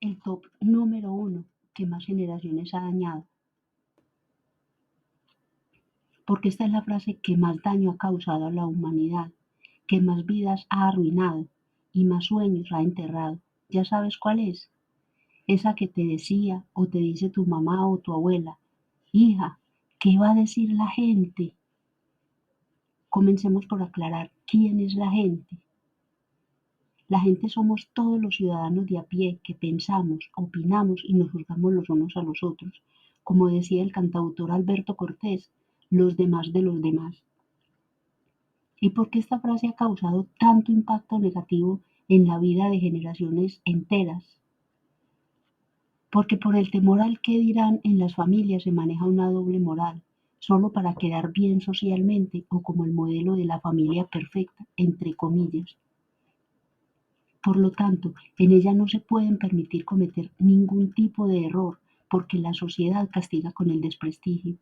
el top número uno que más generaciones ha dañado, porque esta es la frase que más daño ha causado a la humanidad, que más vidas ha arruinado y más sueños ha enterrado. ¿Ya sabes cuál es? Esa que te decía o te dice tu mamá o tu abuela: hija, ¿qué va a decir la gente? Comencemos por aclarar quién es la gente. La gente somos todos los ciudadanos de a pie que pensamos, opinamos y nos juzgamos los unos a los otros. Como decía el cantautor Alberto Cortés, los demás de los demás. ¿Y por qué esta frase ha causado tanto impacto negativo en la vida de generaciones enteras? Porque por el temor al que dirán en las familias se maneja una doble moral, solo para quedar bien socialmente o como el modelo de la familia perfecta, entre comillas. Por lo tanto, en ella no se pueden permitir cometer ningún tipo de error, porque la sociedad castiga con el desprestigio.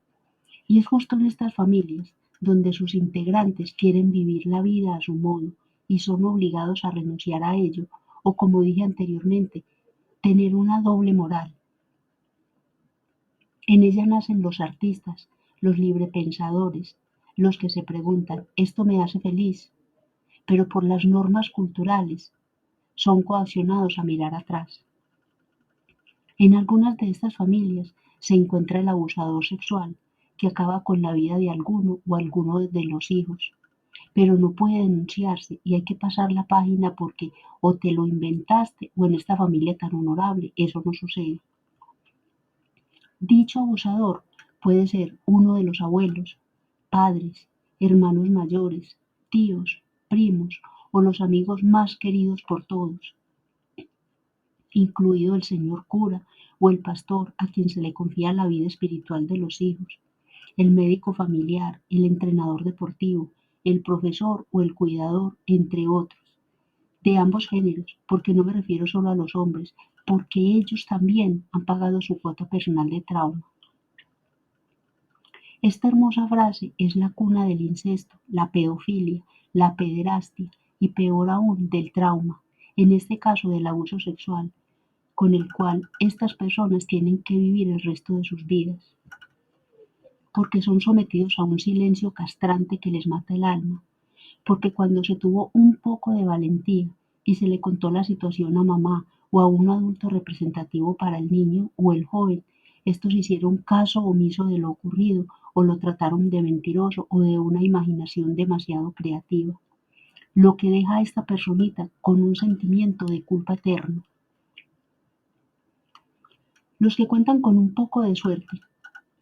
Y es justo en estas familias donde sus integrantes quieren vivir la vida a su modo y son obligados a renunciar a ello, o como dije anteriormente, tener una doble moral. En ella nacen los artistas, los librepensadores, los que se preguntan: ¿esto me hace feliz? Pero por las normas culturales son coaccionados a mirar atrás. En algunas de estas familias se encuentra el abusador sexual, que acaba con la vida de alguno o alguno de los hijos, pero no puede denunciarse y hay que pasar la página porque o te lo inventaste o en esta familia tan honorable eso no sucede. Dicho abusador puede ser uno de los abuelos, padres, hermanos mayores, tíos, primos o los amigos más queridos por todos, incluido el señor cura o el pastor a quien se le confía la vida espiritual de los hijos, el médico familiar, el entrenador deportivo, el profesor o el cuidador, entre otros, de ambos géneros, porque no me refiero solo a los hombres, porque ellos también han pagado su cuota personal de trauma. Esta hermosa frase es la cuna del incesto, la pedofilia, la pederastia y peor aún del trauma, en este caso del abuso sexual, con el cual estas personas tienen que vivir el resto de sus vidas, porque son sometidos a un silencio castrante que les mata el alma, porque cuando se tuvo un poco de valentía y se le contó la situación a mamá o a un adulto representativo para el niño o el joven, estos hicieron caso omiso de lo ocurrido o lo trataron de mentiroso o de una imaginación demasiado creativa, lo que deja a esta personita con un sentimiento de culpa eterno. Los que cuentan con un poco de suerte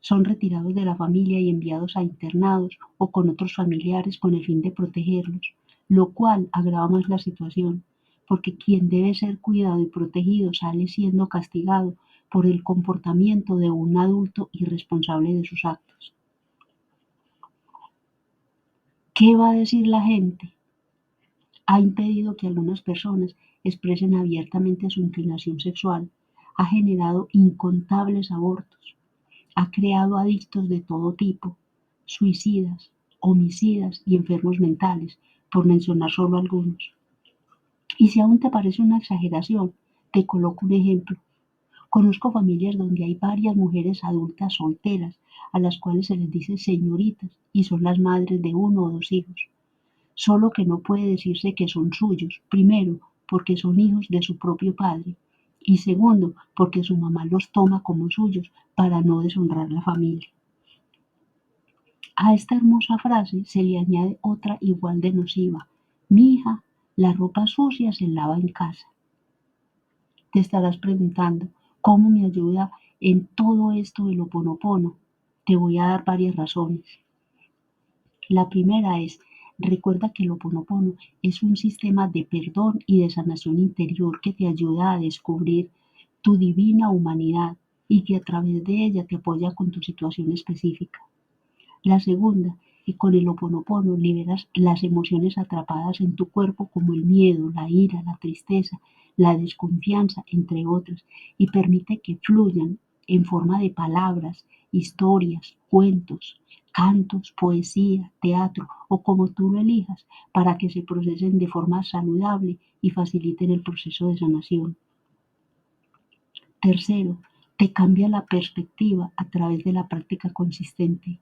son retirados de la familia y enviados a internados o con otros familiares con el fin de protegerlos, lo cual agrava más la situación, porque quien debe ser cuidado y protegido sale siendo castigado por el comportamiento de un adulto irresponsable de sus actos. ¿Qué va a decir la gente? Ha impedido que algunas personas expresen abiertamente su inclinación sexual, ha generado incontables abortos, ha creado adictos de todo tipo, suicidas, homicidas y enfermos mentales, por mencionar solo algunos. Y si aún te parece una exageración, te coloco un ejemplo. Conozco familias donde hay varias mujeres adultas solteras, a las cuales se les dice señoritas y son las madres de uno o dos hijos. Solo que no puede decirse que son suyos, primero, porque son hijos de su propio padre, y segundo, porque su mamá los toma como suyos para no deshonrar la familia. A esta hermosa frase se le añade otra igual de nociva: mi hija, la ropa sucia se lava en casa. Te estarás preguntando, ¿cómo me ayuda en todo esto el Ho'oponopono? Te voy a dar varias razones. La primera es: recuerda que el Ho'oponopono es un sistema de perdón y de sanación interior que te ayuda a descubrir tu divina humanidad y que a través de ella te apoya con tu situación específica. La segunda, y con el Ho'oponopono liberas las emociones atrapadas en tu cuerpo como el miedo, la ira, la tristeza, la desconfianza, entre otras, y permite que fluyan en forma de palabras, historias, cuentos, cantos, poesía, teatro o como tú lo elijas, para que se procesen de forma saludable y faciliten el proceso de sanación. Tercero, te cambia la perspectiva a través de la práctica consistente,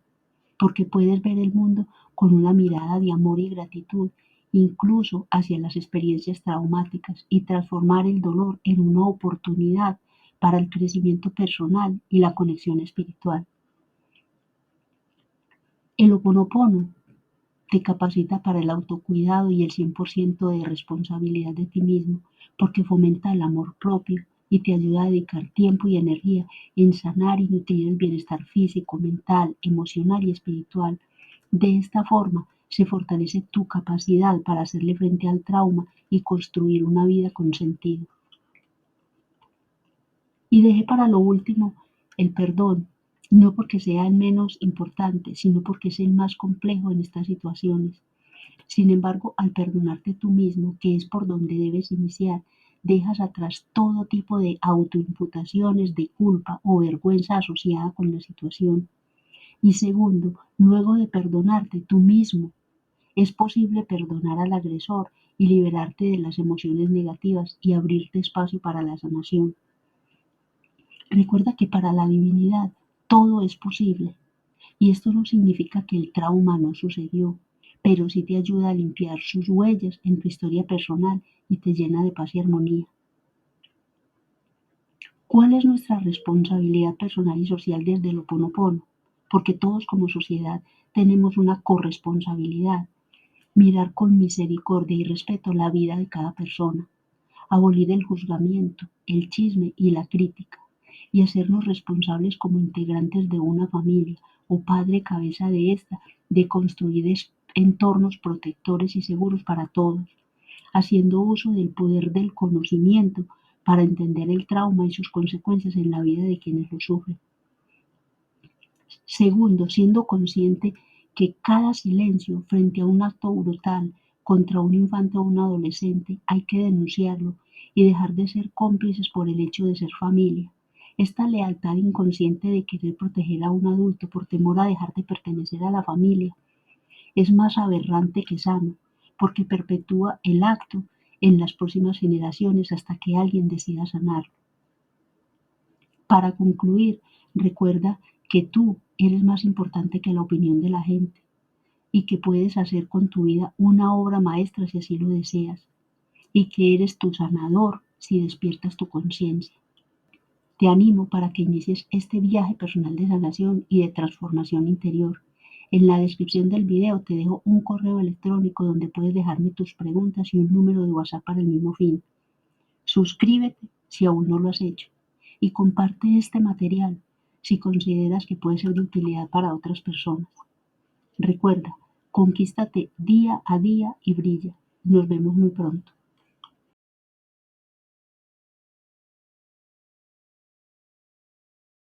porque puedes ver el mundo con una mirada de amor y gratitud, incluso hacia las experiencias traumáticas, y transformar el dolor en una oportunidad para el crecimiento personal y la conexión espiritual. El Ho'oponopono te capacita para el autocuidado y el 100% de responsabilidad de ti mismo, porque fomenta el amor propio y te ayuda a dedicar tiempo y energía en sanar y nutrir el bienestar físico, mental, emocional y espiritual. De esta forma, se fortalece tu capacidad para hacerle frente al trauma y construir una vida con sentido. Y dejé para lo último el perdón, no porque sea el menos importante, sino porque es el más complejo en estas situaciones. Sin embargo, al perdonarte tú mismo, que es por donde debes iniciar, dejas atrás todo tipo de autoimputaciones de culpa o vergüenza asociada con la situación. Y segundo, luego de perdonarte tú mismo, es posible perdonar al agresor y liberarte de las emociones negativas y abrirte espacio para la sanación. Recuerda que para la divinidad todo es posible. Y esto no significa que el trauma no sucedió, pero sí te ayuda a limpiar sus huellas en tu historia personal y te llena de paz y armonía. ¿Cuál es nuestra responsabilidad personal y social desde el Ho'oponopono? Porque todos como sociedad tenemos una corresponsabilidad. Mirar con misericordia y respeto la vida de cada persona, abolir el juzgamiento, el chisme y la crítica, y hacernos responsables como integrantes de una familia o padre cabeza de esta, de construir entornos protectores y seguros para todos, haciendo uso del poder del conocimiento para entender el trauma y sus consecuencias en la vida de quienes lo sufren. Segundo, siendo consciente que cada silencio frente a un acto brutal contra un infante o un adolescente hay que denunciarlo y dejar de ser cómplices por el hecho de ser familia. Esta lealtad inconsciente de querer proteger a un adulto por temor a dejar de pertenecer a la familia es más aberrante que sano, porque perpetúa el acto en las próximas generaciones hasta que alguien decida sanarlo. Para concluir, recuerda que tú eres más importante que la opinión de la gente y que puedes hacer con tu vida una obra maestra si así lo deseas, y que eres tu sanador si despiertas tu conciencia. Te animo para que inicies este viaje personal de sanación y de transformación interior. En la descripción del video te dejo un correo electrónico donde puedes dejarme tus preguntas y un número de WhatsApp para el mismo fin. Suscríbete si aún no lo has hecho y comparte este material si consideras que puede ser de utilidad para otras personas. Recuerda, conquístate día a día y brilla. Nos vemos muy pronto.